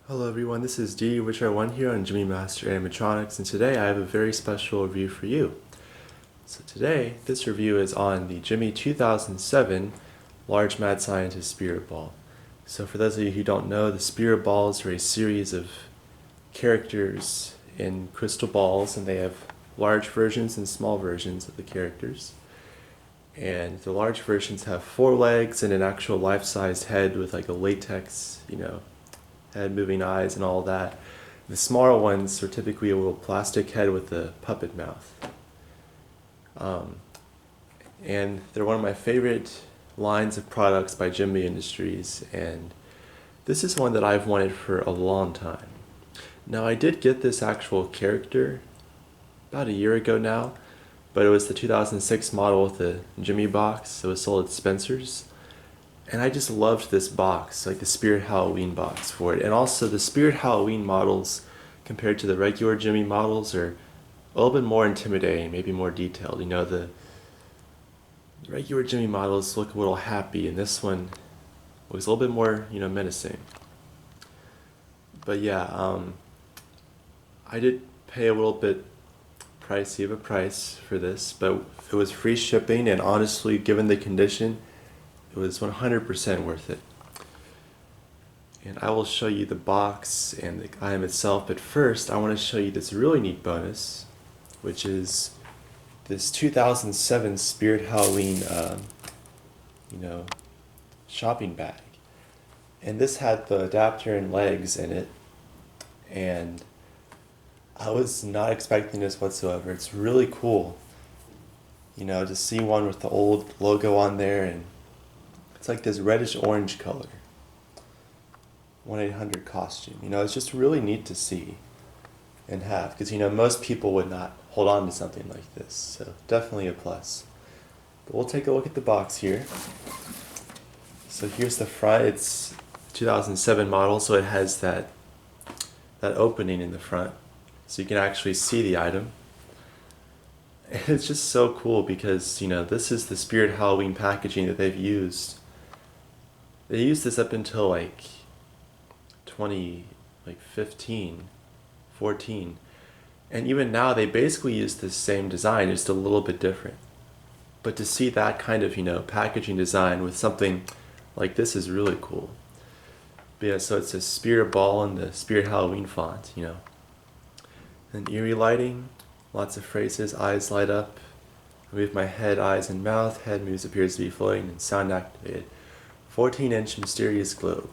Hello everyone, this is D, which are one here on Gemmy Master Animatronics, and today I have a very special review for you. So today, this review is on the Gemmy 2007 Large Mad Scientist Spirit Ball. So for those of you who don't know, the Spirit Balls are a series of characters in crystal balls, and they have large versions and small versions of the characters. And the large versions have 4 legs and an actual life-sized head with like a latex, head, moving eyes, and all that. The smaller ones are typically a little plastic head with a puppet mouth. And they're one of my favorite lines of products by Gemmy Industries, and this is one that I've wanted for a long time. Now, I did get this actual character about a year ago now, but it was the 2006 model with the Gemmy box. It was sold at Spencer's. And I just loved this box, like the Spirit Halloween box for it. And also the Spirit Halloween models compared to the regular Gemmy models are a little bit more intimidating, maybe more detailed. The regular Gemmy models look a little happy, and this one looks a little bit more, menacing. But yeah, I did pay a little bit pricey of a price for this, but it was free shipping, and honestly, given the condition, it was 100% worth it. And I will show you the box and the item itself, but first I want to show you this really neat bonus, which is this 2007 Spirit Halloween, shopping bag. And this had the adapter and legs in it, and I was not expecting this whatsoever. It's really cool, to see one with the old logo on there, and it's like this reddish orange color. 1-800 costume. It's just really neat to see and have, because most people would not hold on to something like this. So definitely a plus. But we'll take a look at the box here. So here's the front. It's 2007 model, so it has that opening in the front, so you can actually see the item. And it's just so cool because this is the Spirit Halloween packaging that they've used. They used this up until 2015, 14. And even now they basically use the same design, just a little bit different. But to see that kind of, packaging design with something like this is really cool. But yeah, so it's a Spirit Ball in the Spirit Halloween font, And eerie lighting, lots of phrases, eyes light up. I move my head, eyes, and mouth. Head moves, appears to be floating, and sound activated. 14-inch mysterious globe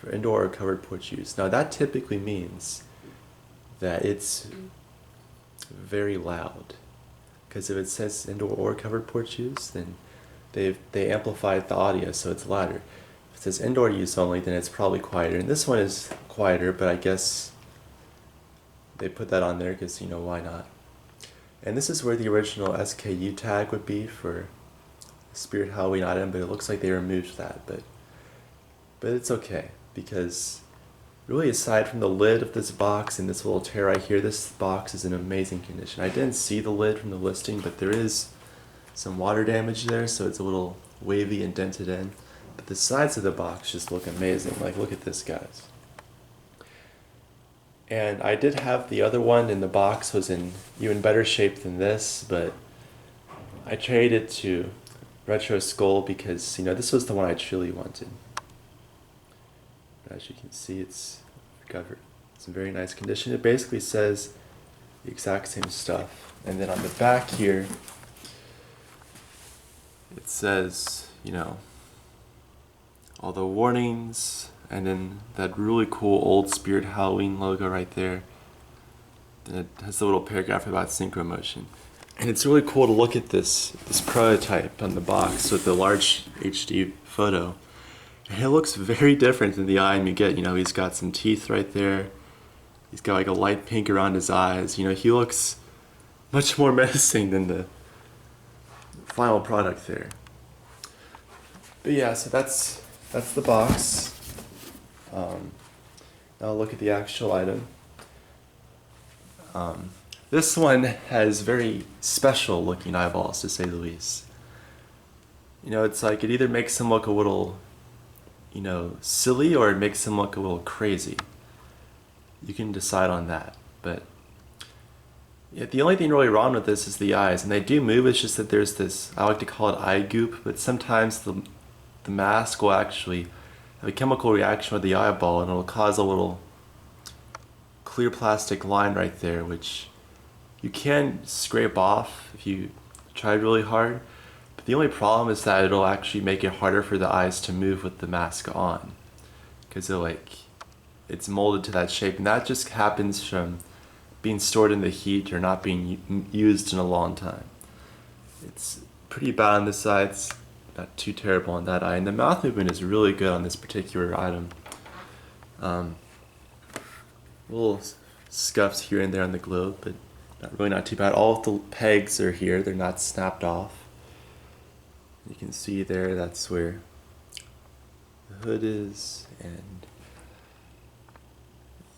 for indoor or covered porch use. Now that typically means that it's very loud, because if it says indoor or covered porch use, then they amplified the audio so it's louder. If it says indoor use only, then it's probably quieter. And this one is quieter, but I guess they put that on there because why not? And this is where the original SKU tag would be for Spirit Halloween item, but it looks like they removed that, but it's okay, because really, aside from the lid of this box and this little tear right here, this box is in amazing condition. I didn't see the lid from the listing, but there is some water damage there, so it's a little wavy and dented in. But the sides of the box just look amazing. Like, look at this, guys. And I did have the other one, and the box was in even better shape than this, but I traded it to Retro Skull because, this was the one I truly wanted. As you can see, it's recovered. It's in very nice condition. It basically says the exact same stuff. And then on the back here, it says, all the warnings, and then that really cool old Spirit Halloween logo right there. Then it has a little paragraph about synchro motion. And it's really cool to look at this prototype on the box with the large HD photo. And it looks very different than the item you get. He's got some teeth right there. He's got like a light pink around his eyes. He looks much more menacing than the final product there. But yeah, so that's the box. Now look at the actual item. This one has very special looking eyeballs, to say the least. It's like it either makes him look a little, silly, or it makes him look a little crazy. You can decide on that. But yeah, the only thing really wrong with this is the eyes, and they do move. It's just that there's this, I like to call it eye goop, but sometimes the mask will actually have a chemical reaction with the eyeball, and it'll cause a little clear plastic line right there, which you can scrape off if you try really hard. But the only problem is that it'll actually make it harder for the eyes to move with the mask on, because it's molded to that shape, and that just happens from being stored in the heat or not being used in a long time. It's pretty bad on this side. It's not too terrible on that eye, and the mouth movement is really good on this particular item. Little scuffs here and there on the globe, but not too bad. All of the pegs are here, they're not snapped off. You can see there, that's where the hood is, and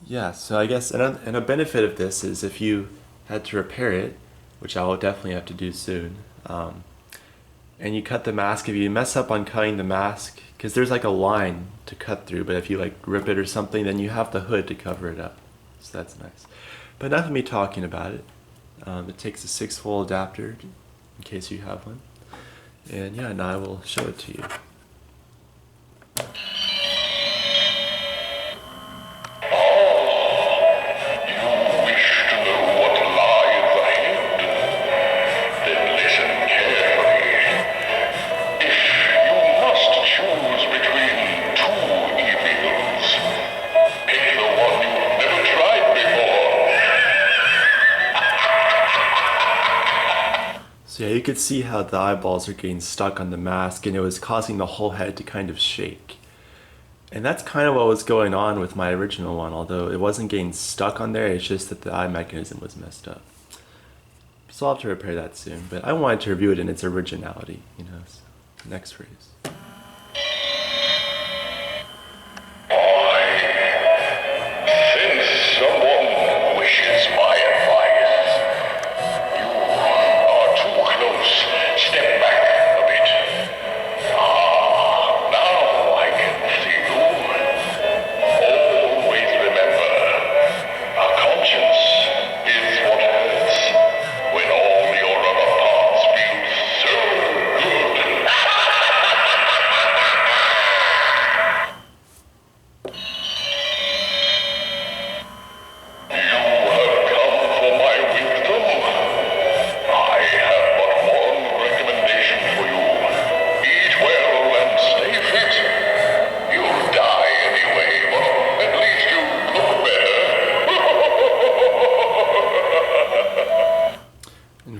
yeah, so I guess, and a benefit of this is if you had to repair it, which I will definitely have to do soon, and you cut the mask, if you mess up on cutting the mask, because there's like a line to cut through, but if you like rip it or something, then you have the hood to cover it up. So that's nice. But enough of me talking about it. It takes a 6-volt adapter, in case you have one. And yeah, now I will show it to you. So yeah, you could see how the eyeballs are getting stuck on the mask, and it was causing the whole head to kind of shake. And that's kind of what was going on with my original one, although it wasn't getting stuck on there, it's just that the eye mechanism was messed up. So I'll have to repair that soon, but I wanted to review it in its originality, you know. So, next phrase.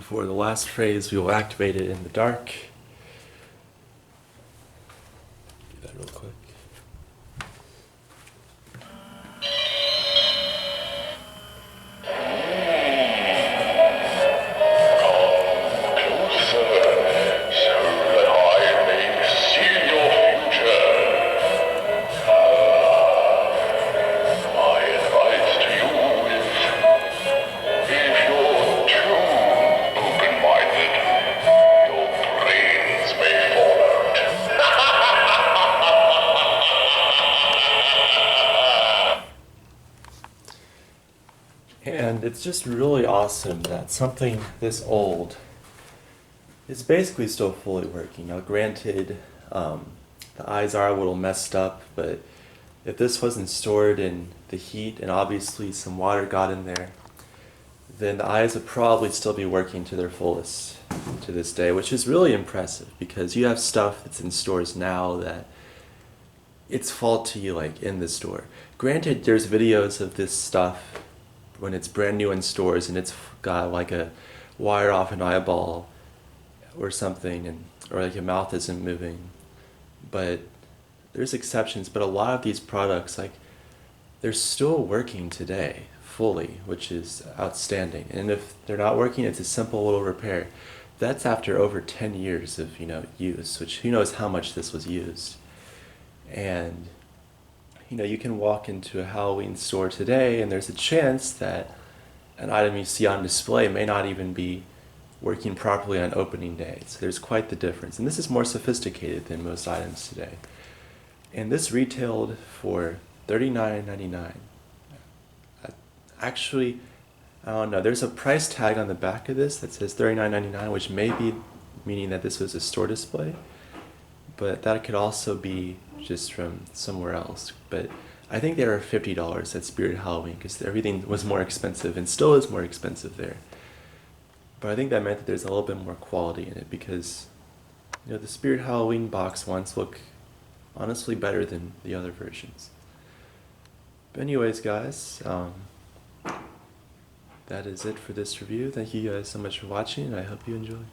For the last phrase, we will activate it in the dark. Do that real quick. And it's just really awesome that something this old is basically still fully working. Now granted, the eyes are a little messed up, but if this wasn't stored in the heat and obviously some water got in there, then the eyes would probably still be working to their fullest to this day, which is really impressive because you have stuff that's in stores now that it's faulty like in the store. Granted, there's videos of this stuff when it's brand new in stores and it's got like a wire off an eyeball or something, and or like your mouth isn't moving. But there's exceptions, but a lot of these products, like, they're still working today fully, which is outstanding. And if they're not working, it's a simple little repair. That's after over 10 years of, use, which who knows how much this was used. And you can walk into a Halloween store today and there's a chance that an item you see on display may not even be working properly on opening day. So there's quite the difference. And this is more sophisticated than most items today. And this retailed for $39.99. actually, I don't know. There's a price tag on the back of this that says $39.99, which may be meaning that this was a store display, but that could also be just from somewhere else. But I think they were $50 at Spirit Halloween because everything was more expensive and still is more expensive there. But I think that meant that there's a little bit more quality in it because, the Spirit Halloween box ones look honestly better than the other versions. But anyways, guys, that is it for this review. Thank you guys so much for watching, and I hope you enjoy.